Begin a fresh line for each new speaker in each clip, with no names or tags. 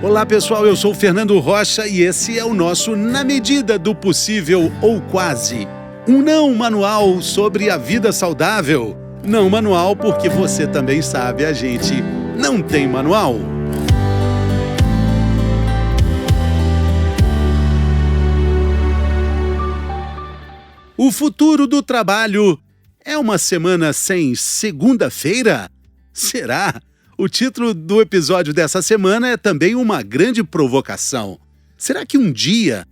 Olá pessoal, eu sou o Fernando Rocha e esse é o nosso Na Medida do Possível ou Quase. Um não manual sobre a vida saudável. Não manual porque você também sabe, a gente não tem manual. O futuro do trabalho é uma semana sem segunda-feira? Será? O título do episódio dessa semana é também uma grande provocação. Será que um dia,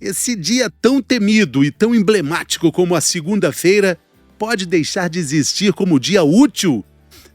esse dia tão temido e tão emblemático como a segunda-feira, pode deixar de existir como dia útil?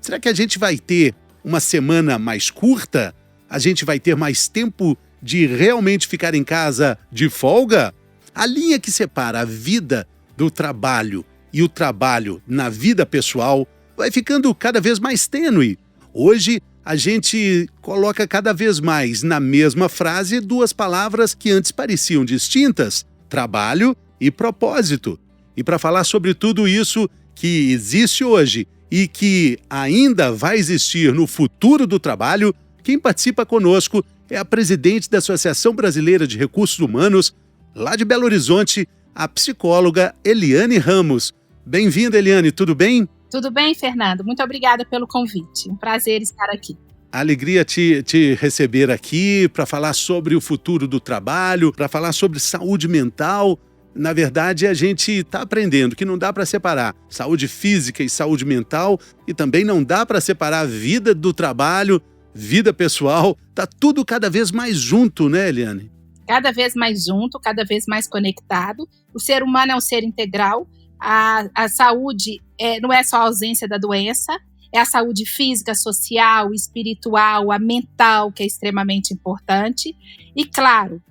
Será que a gente vai ter uma semana mais curta? A gente vai ter mais tempo de realmente ficar em casa de folga? A linha que separa a vida do trabalho e o trabalho na vida pessoal vai ficando cada vez mais tênue. Hoje, a gente coloca cada vez mais na mesma frase duas palavras que antes pareciam distintas: trabalho e propósito. E para falar sobre tudo isso que existe hoje e que ainda vai existir no futuro do trabalho, quem participa conosco é a presidente da Associação Brasileira de Recursos Humanos, lá de Belo Horizonte, a psicóloga Eliane Ramos. Bem-vinda, Eliane, tudo bem?
Tudo bem, Fernando? Muito obrigada pelo convite. Um prazer estar aqui.
Alegria te receber aqui para falar sobre o futuro do trabalho, para falar sobre saúde mental. Na verdade, a gente está aprendendo que não dá para separar saúde física e saúde mental e também não dá para separar vida do trabalho, vida pessoal. Tá tudo cada vez mais junto, né, Eliane?
Cada vez mais junto, cada vez mais conectado. O ser humano é um ser integral. A saúde não é só a ausência da doença, é a saúde física, social, espiritual, a mental, que é extremamente importante. E, claro,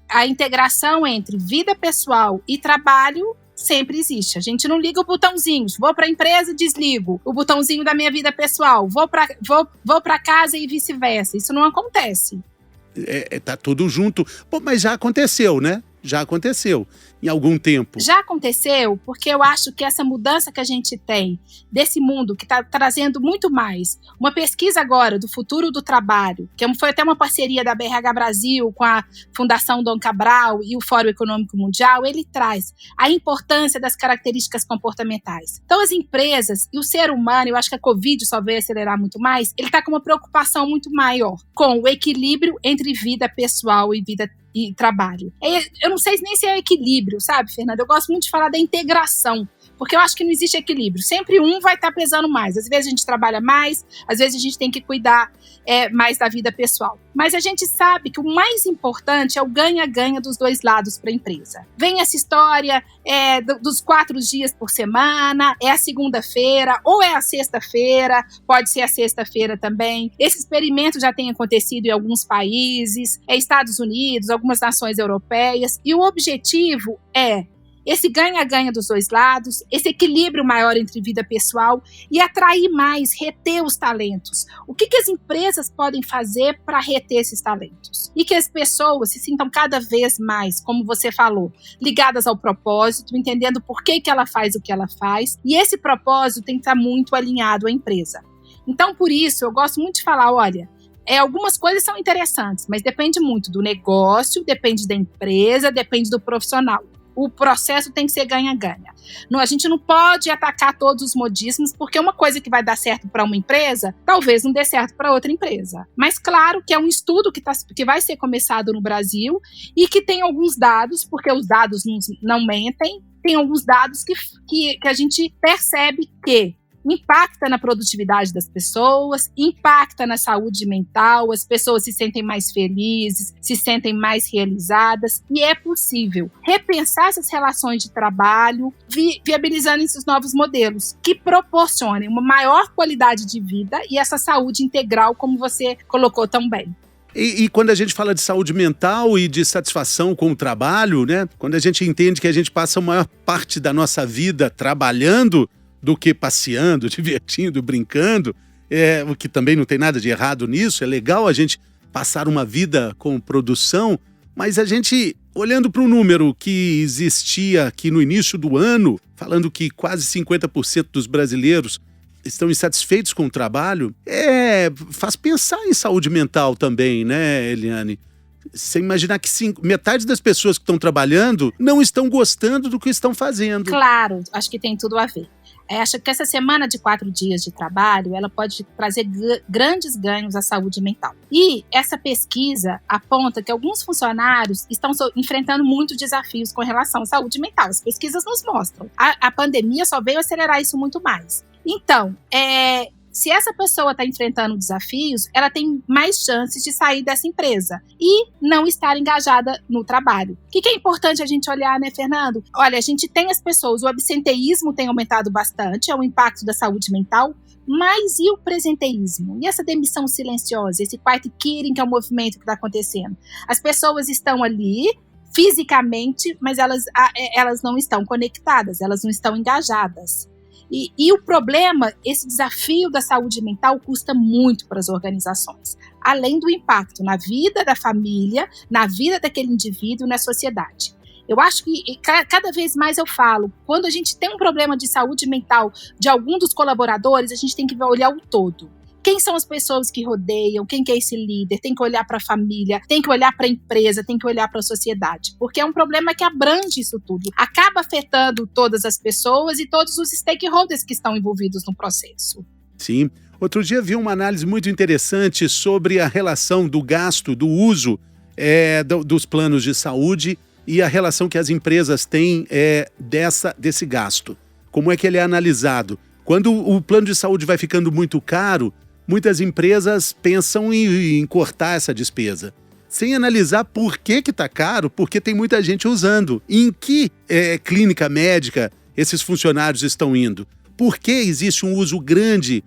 a integração entre vida pessoal e trabalho sempre existe. A gente não liga o botãozinho, vou para a empresa e desligo o botãozinho da minha vida pessoal, vou para casa e vice-versa. Isso não acontece.
Tá tudo junto. Pô, mas já aconteceu, né? Já aconteceu em algum tempo.
Já aconteceu porque eu acho que essa mudança que a gente tem desse mundo que está trazendo muito mais. Uma pesquisa agora do futuro do trabalho, que foi até uma parceria da BRH Brasil com a Fundação Dom Cabral e o Fórum Econômico Mundial, ele traz a importância das características comportamentais. Então as empresas e o ser humano, eu acho que a Covid só veio acelerar muito mais, ele está com uma preocupação muito maior com o equilíbrio entre vida pessoal e vida e trabalho. Eu não sei nem se é equilíbrio, sabe, Fernanda? Eu gosto muito de falar da integração, porque eu acho que não existe equilíbrio. Sempre um vai estar pesando mais. Às vezes a gente trabalha mais, às vezes a gente tem que cuidar mais da vida pessoal. Mas a gente sabe que o mais importante é o ganha-ganha dos dois lados para a empresa. Vem essa história dos 4 dias por semana, é a segunda-feira ou é a sexta-feira, pode ser a sexta-feira também. Esse experimento já tem acontecido em alguns países, Estados Unidos, algumas nações europeias, e o objetivo é esse ganha-ganha dos dois lados, esse equilíbrio maior entre vida pessoal e atrair mais, reter os talentos. O que as empresas podem fazer para reter esses talentos? E que as pessoas se sintam cada vez mais, como você falou, ligadas ao propósito, entendendo por que ela faz o que ela faz, e esse propósito tem que estar muito alinhado à empresa. Então, por isso, eu gosto muito de falar, olha, algumas coisas são interessantes, mas depende muito do negócio, depende da empresa, depende do profissional. O processo tem que ser ganha-ganha. A gente não pode atacar todos os modismos, porque uma coisa que vai dar certo para uma empresa, talvez não dê certo para outra empresa. Mas claro que é um estudo que vai ser começado no Brasil e que tem alguns dados, porque os dados não mentem, tem alguns dados que a gente percebe que impacta na produtividade das pessoas, impacta na saúde mental, as pessoas se sentem mais felizes, se sentem mais realizadas, e é possível repensar essas relações de trabalho, viabilizando esses novos modelos, que proporcionem uma maior qualidade de vida e essa saúde integral, como você colocou tão bem.
E quando a gente fala de saúde mental e de satisfação com o trabalho, né? Quando a gente entende que a gente passa a maior parte da nossa vida trabalhando, do que passeando, divertindo, brincando, o que também não tem nada de errado nisso. É legal a gente passar uma vida com produção, mas a gente, olhando para o número que existia aqui no início do ano, falando que quase 50% dos brasileiros estão insatisfeitos com o trabalho, faz pensar em saúde mental também, né, Eliane? Você imaginar que metade das pessoas que estão trabalhando não estão gostando do que estão fazendo.
Claro, acho que tem tudo a ver. Acho que essa semana de 4 dias de trabalho, ela pode trazer grandes ganhos à saúde mental. E essa pesquisa aponta que alguns funcionários estão enfrentando muitos desafios com relação à saúde mental. As pesquisas nos mostram. A pandemia só veio acelerar isso muito mais. Então, se essa pessoa está enfrentando desafios, ela tem mais chances de sair dessa empresa e não estar engajada no trabalho. O que é importante a gente olhar, né, Fernando? Olha, a gente tem as pessoas, o absenteísmo tem aumentado bastante, é o impacto da saúde mental, mas e o presenteísmo? E essa demissão silenciosa, esse quiet quitting, que é o movimento que está acontecendo? As pessoas estão ali fisicamente, mas elas não estão conectadas, elas não estão engajadas. E o problema, esse desafio da saúde mental custa muito para as organizações, além do impacto na vida da família, na vida daquele indivíduo, na sociedade. Eu acho que cada vez mais eu falo, quando a gente tem um problema de saúde mental de algum dos colaboradores, a gente tem que olhar o todo. Quem são as pessoas que rodeiam? Quem que é esse líder? Tem que olhar para a família, tem que olhar para a empresa, tem que olhar para a sociedade. Porque é um problema que abrange isso tudo. Acaba afetando todas as pessoas e todos os stakeholders que estão envolvidos no processo.
Sim. Outro dia vi uma análise muito interessante sobre a relação do gasto, do uso dos planos de saúde e a relação que as empresas têm desse gasto. Como é que ele é analisado? Quando o plano de saúde vai ficando muito caro, muitas empresas pensam em cortar essa despesa, sem analisar por que está caro, porque tem muita gente usando. Em que clínica médica esses funcionários estão indo? Por que existe um uso grande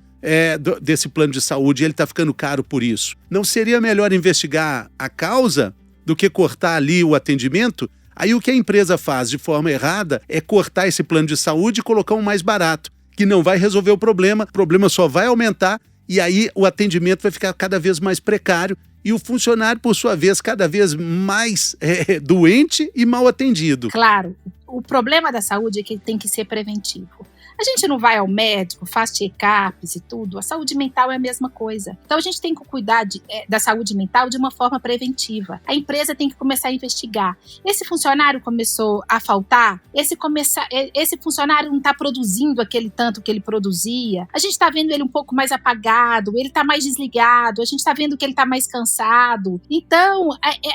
desse plano de saúde e ele está ficando caro por isso? Não seria melhor investigar a causa do que cortar ali o atendimento? Aí o que a empresa faz de forma errada é cortar esse plano de saúde e colocar um mais barato, que não vai resolver o problema só vai aumentar. E aí o atendimento vai ficar cada vez mais precário e o funcionário, por sua vez, cada vez mais doente e mal atendido.
Claro, o problema da saúde é que tem que ser preventivo. A gente não vai ao médico, faz check-ups e tudo. A saúde mental é a mesma coisa. Então a gente tem que cuidar da saúde mental de uma forma preventiva. A empresa tem que começar a investigar. Esse funcionário começou a faltar? Esse funcionário não está produzindo aquele tanto que ele produzia? A gente está vendo ele um pouco mais apagado, ele está mais desligado, a gente está vendo que ele está mais cansado. Então,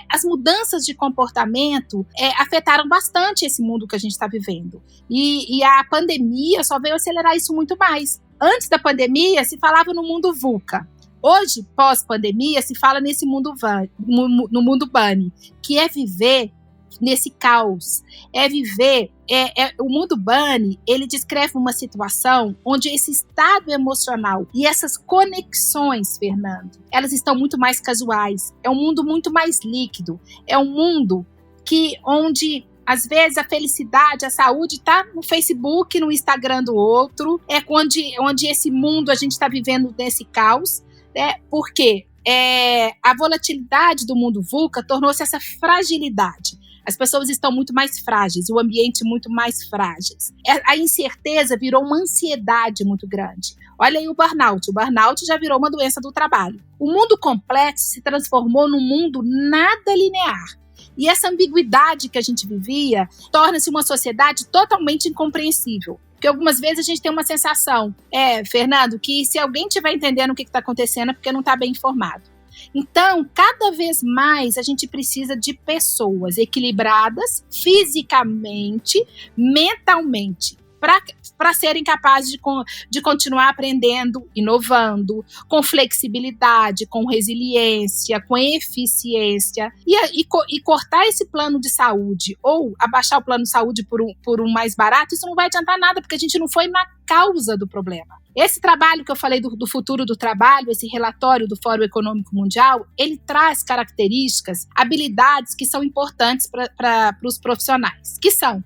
as mudanças de comportamento afetaram bastante esse mundo que a gente está vivendo. E a pandemia só veio acelerar isso muito mais. Antes da pandemia, se falava no mundo VUCA. Hoje, pós-pandemia, se fala nesse mundo no mundo bunny, que é viver nesse caos. O mundo bunny, ele descreve uma situação onde esse estado emocional e essas conexões, Fernando, elas estão muito mais casuais. É um mundo muito mais líquido. É um mundo onde às vezes a felicidade, a saúde está no Facebook, no Instagram do outro. É onde esse mundo a gente está vivendo nesse caos. Porque a volatilidade do mundo VUCA tornou-se essa fragilidade. As pessoas estão muito mais frágeis, o ambiente muito mais frágil. A incerteza virou uma ansiedade muito grande. Olha aí o burnout. O burnout já virou uma doença do trabalho. O mundo complexo se transformou num mundo nada linear. E essa ambiguidade que a gente vivia torna-se uma sociedade totalmente incompreensível. Porque algumas vezes a gente tem uma sensação, Fernando, que se alguém estiver entendendo o que está acontecendo é porque não está bem informado. Então, cada vez mais a gente precisa de pessoas equilibradas fisicamente, mentalmente, para serem capazes de continuar aprendendo, inovando, com flexibilidade, com resiliência, com eficiência, e cortar esse plano de saúde ou abaixar o plano de saúde por um mais barato, isso não vai adiantar nada, porque a gente não foi na causa do problema. Esse trabalho que eu falei do futuro do trabalho, esse relatório do Fórum Econômico Mundial, ele traz características, habilidades que são importantes para os profissionais, que são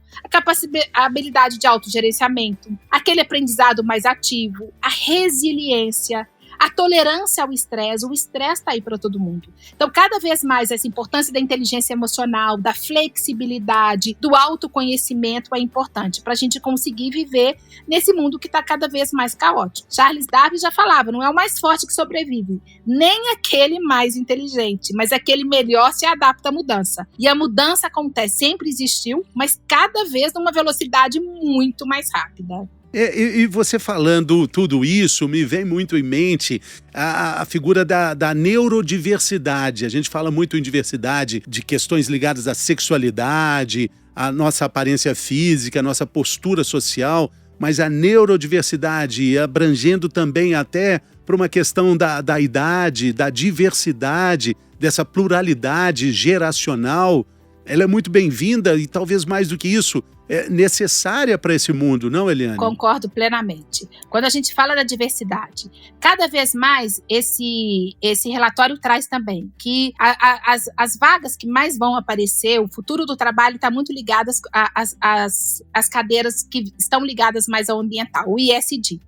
a habilidade de autogerenciamento, aquele aprendizado mais ativo, a resiliência, a tolerância ao estresse. O estresse está aí para todo mundo. Então, cada vez mais, essa importância da inteligência emocional, da flexibilidade, do autoconhecimento é importante para a gente conseguir viver nesse mundo que está cada vez mais caótico. Charles Darwin já falava, não é o mais forte que sobrevive, nem aquele mais inteligente, mas aquele melhor se adapta à mudança. E a mudança acontece, sempre existiu, mas cada vez numa velocidade muito mais rápida.
E você falando tudo isso, me vem muito em mente a figura da neurodiversidade. A gente fala muito em diversidade de questões ligadas à sexualidade, à nossa aparência física, à nossa postura social, mas a neurodiversidade, abrangendo também até para uma questão da idade, da diversidade, dessa pluralidade geracional, ela é muito bem-vinda e talvez mais do que isso, é necessária para esse mundo, não, Eliane?
Concordo plenamente. Quando a gente fala da diversidade, cada vez mais esse relatório traz também que as vagas que mais vão aparecer, o futuro do trabalho está muito ligado às cadeiras que estão ligadas mais ao ambiental, o ESG.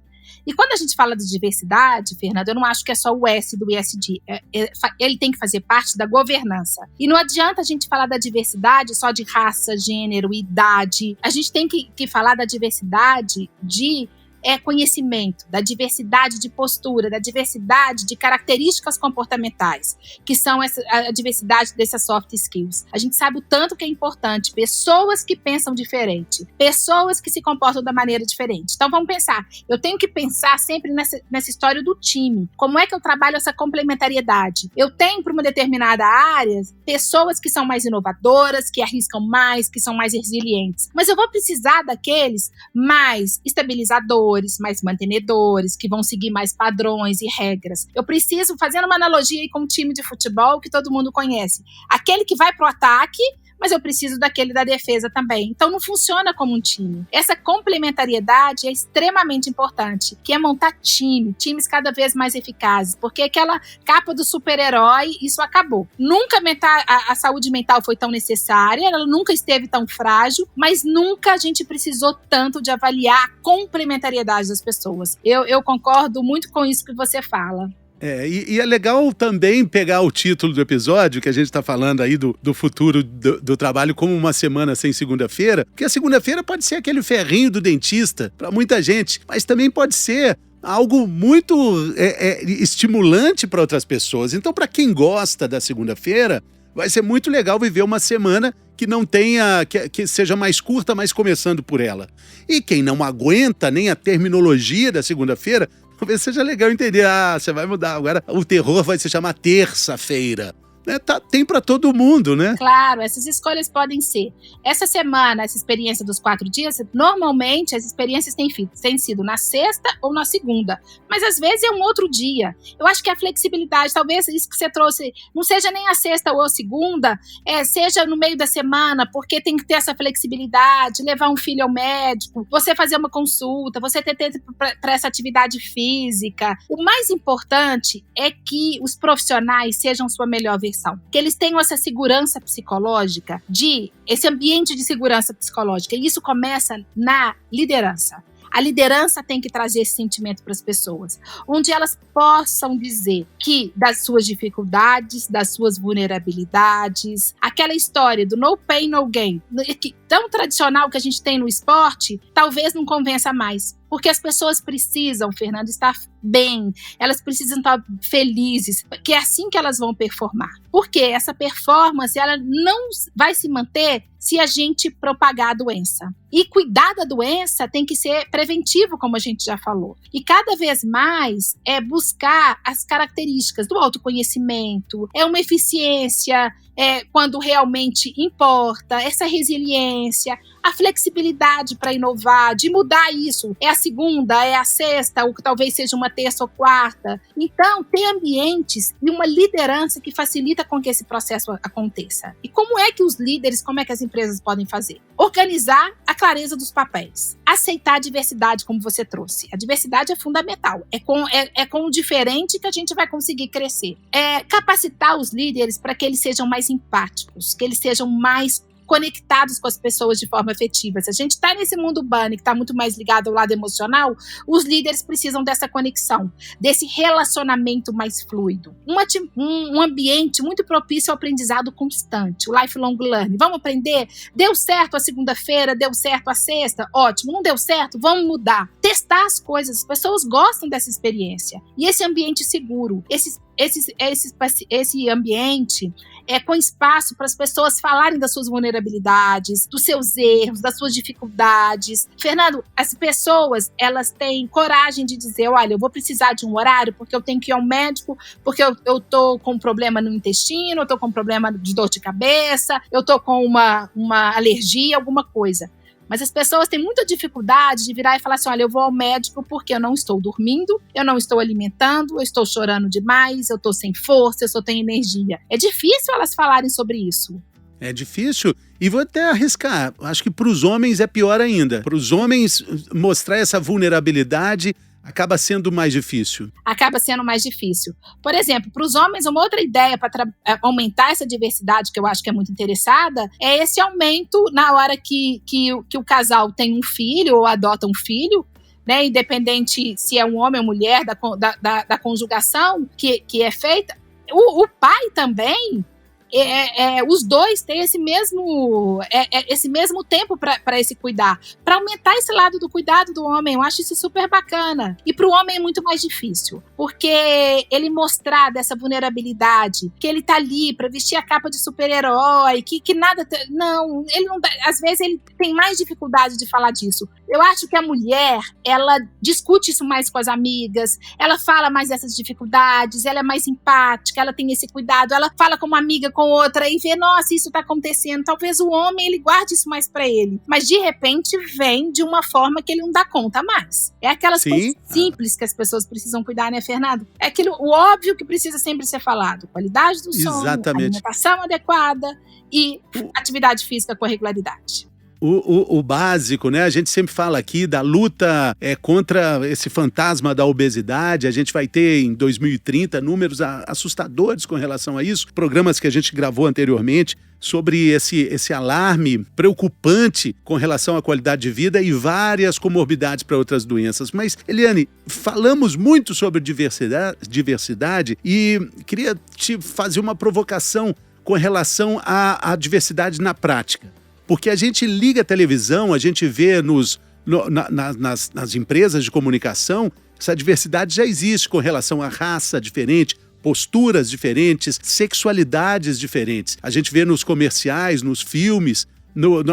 E quando a gente fala de diversidade, Fernanda, eu não acho que é só o S do ESG. Ele tem que fazer parte da governança. E não adianta a gente falar da diversidade só de raça, gênero, idade. A gente tem que falar da diversidade de conhecimento, da diversidade de postura, da diversidade de características comportamentais, que são a diversidade dessas soft skills. A gente sabe o tanto que é importante pessoas que pensam diferente, pessoas que se comportam da maneira diferente. Então vamos pensar, eu tenho que pensar sempre nessa história do time. Como é que eu trabalho essa complementariedade? Eu tenho para uma determinada área pessoas que são mais inovadoras, que arriscam mais, que são mais resilientes. Mas eu vou precisar daqueles mais estabilizadores, mais mantenedores, que vão seguir mais padrões e regras. Eu preciso, fazendo uma analogia aí com um time de futebol que todo mundo conhece, aquele que vai pro ataque, mas eu preciso daquele da defesa também. Então não funciona como um time. Essa complementariedade é extremamente importante, que é montar times cada vez mais eficazes, porque aquela capa do super-herói, isso acabou. Nunca a saúde mental foi tão necessária, ela nunca esteve tão frágil, mas nunca a gente precisou tanto de avaliar a complementariedade das pessoas. Eu concordo muito com isso que você fala.
E é legal também pegar o título do episódio, que a gente está falando aí do futuro do trabalho como uma semana sem segunda-feira, porque a segunda-feira pode ser aquele ferrinho do dentista para muita gente, mas também pode ser algo muito estimulante para outras pessoas. Então, para quem gosta da segunda-feira, vai ser muito legal viver uma semana que não tenha, que seja mais curta, mas começando por ela. E quem não aguenta nem a terminologia da segunda-feira, talvez seja legal entender, você vai mudar, agora o terror vai se chamar terça-feira. Tem para todo mundo, né?
Claro, essas escolhas podem ser. Essa semana, essa experiência dos 4 dias, normalmente as experiências têm sido na sexta ou na segunda, mas às vezes é um outro dia. Eu acho que a flexibilidade, talvez isso que você trouxe, não seja nem a sexta ou a segunda, seja no meio da semana, porque tem que ter essa flexibilidade, levar um filho ao médico, você fazer uma consulta, você ter tempo para essa atividade física. O mais importante é que os profissionais sejam sua melhor versão. Que eles tenham essa segurança psicológica, esse ambiente de segurança psicológica. E isso começa na liderança. A liderança tem que trazer esse sentimento para as pessoas, onde elas possam dizer que das suas dificuldades, das suas vulnerabilidades, aquela história do no pain, no gain, tão tradicional que a gente tem no esporte, talvez não convença mais. Porque as pessoas precisam, Fernando, estar bem, elas precisam estar felizes, que é assim que elas vão performar. Porque essa performance, ela não vai se manter se a gente propagar a doença. E cuidar da doença tem que ser preventivo, como a gente já falou. E cada vez mais é buscar as características do autoconhecimento, uma eficiência quando realmente importa, essa resiliência, a flexibilidade para inovar, de mudar isso. É a segunda, é a sexta, ou que talvez seja uma terça ou quarta. Então, ter ambientes e uma liderança que facilita com que esse processo aconteça. E como é que os líderes, como é que as empresas podem fazer? Organizar a clareza dos papéis. Aceitar a diversidade, como você trouxe. A diversidade é fundamental. É com o diferente que a gente vai conseguir crescer. Capacitar os líderes para que eles sejam mais empáticos, que eles sejam mais conectados com as pessoas de forma afetiva. Se a gente está nesse mundo bunny, que está muito mais ligado ao lado emocional, os líderes precisam dessa conexão, desse relacionamento mais fluido. Um ambiente muito propício ao aprendizado constante, o lifelong learning. Vamos aprender? Deu certo a segunda-feira, deu certo a sexta? Ótimo. Não deu certo? Vamos mudar. Testar as coisas. As pessoas gostam dessa experiência. E esse ambiente seguro, esse ambiente com espaço para as pessoas falarem das suas vulnerabilidades, dos seus erros, das suas dificuldades. Fernando, as pessoas, elas têm coragem de dizer, olha, eu vou precisar de um horário porque eu tenho que ir ao médico, porque eu tô com um problema no intestino, eu tô com um problema de dor de cabeça, eu tô com uma alergia, alguma coisa. Mas as pessoas têm muita dificuldade de virar e falar assim, olha, eu vou ao médico porque eu não estou dormindo, eu não estou alimentando, eu estou chorando demais, eu estou sem força, eu só tenho energia. É difícil elas falarem sobre isso.
É difícil. E vou até arriscar. Acho que para os homens é pior ainda. Para os homens mostrar essa vulnerabilidade acaba sendo mais difícil.
Acaba sendo mais difícil. Por exemplo, para os homens, uma outra ideia para aumentar essa diversidade, que eu acho que é muito interessada, é esse aumento na hora que o casal tem um filho ou adota um filho, né, independente se é um homem ou mulher, da conjugação que é feita. O pai também... os dois têm esse mesmo tempo para esse cuidar, para aumentar esse lado do cuidado do homem. Eu acho isso super bacana. E para o homem é muito mais difícil, porque ele mostrar dessa vulnerabilidade, que ele tá ali para vestir a capa de super-herói, que nada... Não, ele não... Às vezes ele tem mais dificuldade de falar disso. Eu acho que a mulher, ela discute isso mais com as amigas, ela fala mais dessas dificuldades, ela é mais empática, ela tem esse cuidado, ela fala com uma amiga, com outra e vê, nossa, isso tá acontecendo. Talvez o homem, ele guarde isso mais pra ele. Mas, de repente, vem de uma forma que ele não dá conta mais. É aquelas coisas simples que as pessoas precisam cuidar, né, Fernando? É aquilo, o óbvio que precisa sempre ser falado. Qualidade do sono, alimentação adequada e atividade física com regularidade.
O básico, né? A gente sempre fala aqui da luta contra esse fantasma da obesidade. A gente vai ter em 2030 números assustadores com relação a isso. Programas que a gente gravou anteriormente sobre esse alarme preocupante com relação à qualidade de vida e várias comorbidades para outras doenças. Mas, Eliane, falamos muito sobre diversidade e queria te fazer uma provocação com relação à diversidade na prática. Porque a gente liga a televisão, a gente vê nas empresas de comunicação, essa diversidade já existe com relação à raça diferente, posturas diferentes, sexualidades diferentes. A gente vê nos comerciais, nos filmes,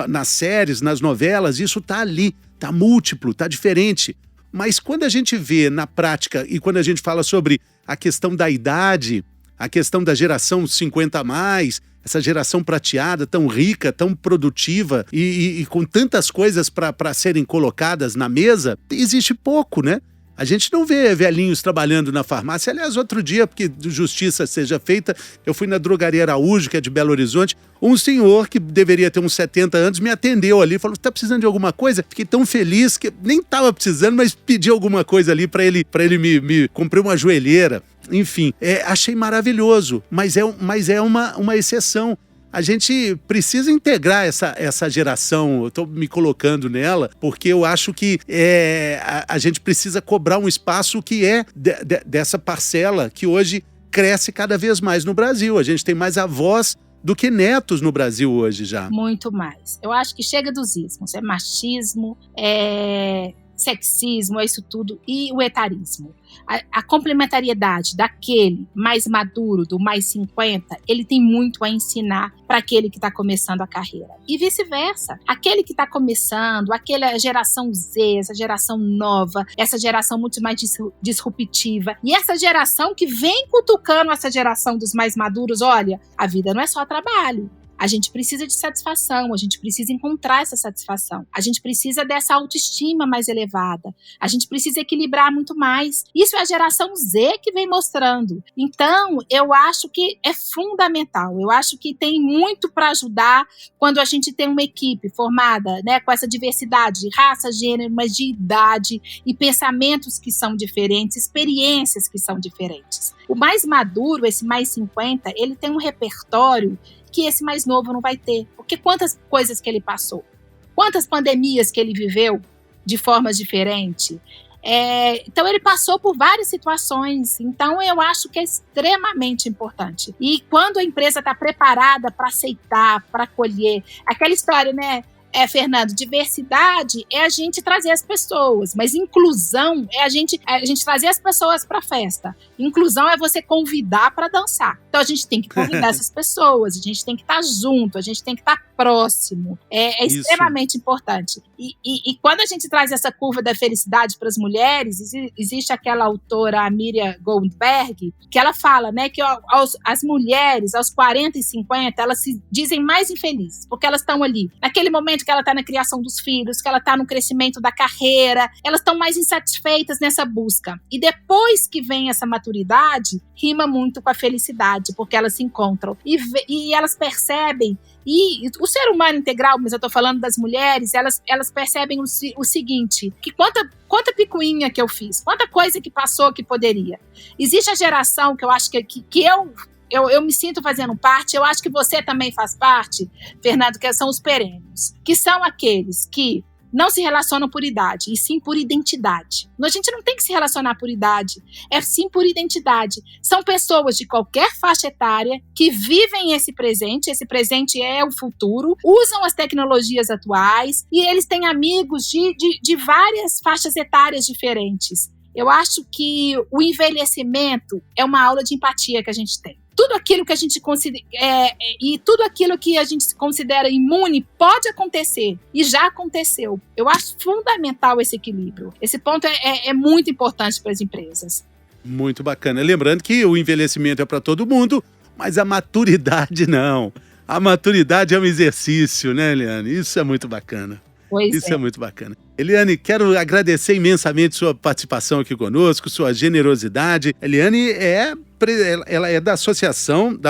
nas séries, nas novelas, isso está ali, está múltiplo, está diferente. Mas quando a gente vê na prática e quando a gente fala sobre a questão da idade, a questão da geração 50 a mais, essa geração prateada, tão rica, tão produtiva e com tantas coisas para serem colocadas na mesa, existe pouco, né? A gente não vê velhinhos trabalhando na farmácia. Aliás, outro dia, porque justiça seja feita, eu fui na Drogaria Araújo, que é de Belo Horizonte, um senhor que deveria ter uns 70 anos me atendeu ali, falou, tá precisando de alguma coisa? Fiquei tão feliz que nem tava precisando, mas pedi alguma coisa ali para ele me comprei uma joelheira. Enfim, achei maravilhoso, mas é uma exceção. A gente precisa integrar essa geração, eu estou me colocando nela, porque eu acho que a gente precisa cobrar um espaço que dessa parcela que hoje cresce cada vez mais no Brasil. A gente tem mais avós do que netos no Brasil hoje já.
Muito mais. Eu acho que chega dos ismos, é machismo, é sexismo, é isso tudo, e o etarismo. A complementariedade daquele mais maduro, do mais 50, ele tem muito a ensinar para aquele que está começando a carreira. E vice-versa. Aquele que está começando, aquela geração Z, essa geração nova, essa geração muito mais disruptiva, e essa geração que vem cutucando essa geração dos mais maduros, olha, a vida não é só trabalho. A gente precisa de satisfação, a gente precisa encontrar essa satisfação. A gente precisa dessa autoestima mais elevada. A gente precisa equilibrar muito mais. Isso é a geração Z que vem mostrando. Então, eu acho que é fundamental. Eu acho que tem muito para ajudar quando a gente tem uma equipe formada, né, com essa diversidade de raça, gênero, mas de idade e pensamentos que são diferentes, experiências que são diferentes. O mais maduro, esse mais 50, ele tem um repertório que esse mais novo não vai ter. Porque quantas coisas que ele passou, quantas pandemias que ele viveu de formas diferentes. Então ele passou por várias situações, então eu acho que é extremamente importante. E quando a empresa está preparada para aceitar, para acolher, aquela história, né, Fernando, diversidade é a gente trazer as pessoas, mas inclusão é a gente trazer as pessoas para a festa. Inclusão é você convidar para dançar. Então a gente tem que convidar essas pessoas, a gente tem que estar junto, a gente tem que estar próximo. É extremamente importante. E quando a gente traz essa curva da felicidade para as mulheres, existe aquela autora, a Miriam Goldberg, que ela fala, né, que as mulheres, aos 40 e 50, elas se dizem mais infelizes, porque elas estão ali, naquele momento que ela está na criação dos filhos, que ela está no crescimento da carreira, elas estão mais insatisfeitas nessa busca. E depois que vem essa maturidade, rima muito com a felicidade, porque elas se encontram. E elas percebem, e o ser humano integral, mas eu estou falando das mulheres, elas percebem o seguinte, que quanta picuinha que eu fiz, quanta coisa que passou que poderia. Existe a geração que eu acho que eu me sinto fazendo parte, eu acho que você também faz parte, Fernando, que são os perênios, que são aqueles que não se relacionam por idade, e sim por identidade. A gente não tem que se relacionar por idade, é sim por identidade. São pessoas de qualquer faixa etária que vivem esse presente é o futuro, usam as tecnologias atuais, e eles têm amigos de várias faixas etárias diferentes. Eu acho que o envelhecimento é uma aula de empatia que a gente tem. Tudo aquilo que a gente considera tudo aquilo que a gente considera imune pode acontecer e já aconteceu. Eu acho fundamental esse equilíbrio. Esse ponto é muito importante para as empresas.
Muito bacana. Lembrando que o envelhecimento é para todo mundo, mas a maturidade não. A maturidade é um exercício, né, Eliane? Isso é muito bacana. Isso é muito bacana. Eliane, quero agradecer imensamente sua participação aqui conosco, sua generosidade. Eliane ela é da Associação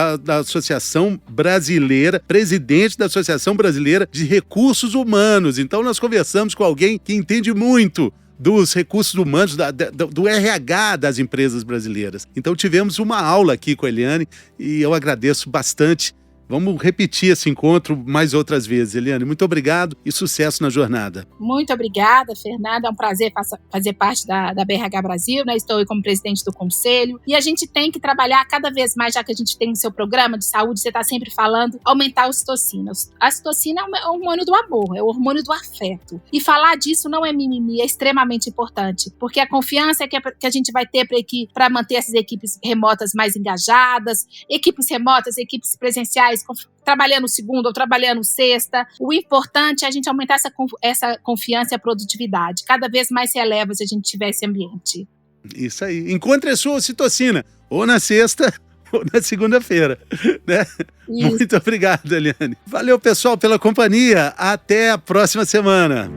Brasileira, presidente da Associação Brasileira de Recursos Humanos. Então nós conversamos com alguém que entende muito dos recursos humanos, do RH das empresas brasileiras. Então tivemos uma aula aqui com a Eliane e eu agradeço bastante. Vamos repetir esse encontro mais outras vezes, Eliane. Muito obrigado e sucesso na jornada.
Muito obrigada, Fernanda. É um prazer fazer parte da BRH Brasil, né? Estou como presidente do conselho. E a gente tem que trabalhar cada vez mais, já que a gente tem o seu programa de saúde, você está sempre falando, aumentar a ocitocina. A ocitocina é o hormônio do amor, é o hormônio do afeto. E falar disso não é mimimi, é extremamente importante. Porque a confiança que a gente vai ter para manter essas equipes remotas mais engajadas, equipes remotas, equipes presenciais, trabalhando segunda ou trabalhando sexta. O importante é a gente aumentar essa confiança e a produtividade. Cada vez mais se eleva se a gente tiver esse ambiente.
Isso aí. Encontre a sua ocitocina, ou na sexta ou na segunda-feira, né? Muito obrigado, Eliane. Valeu, pessoal, pela companhia. Até a próxima semana.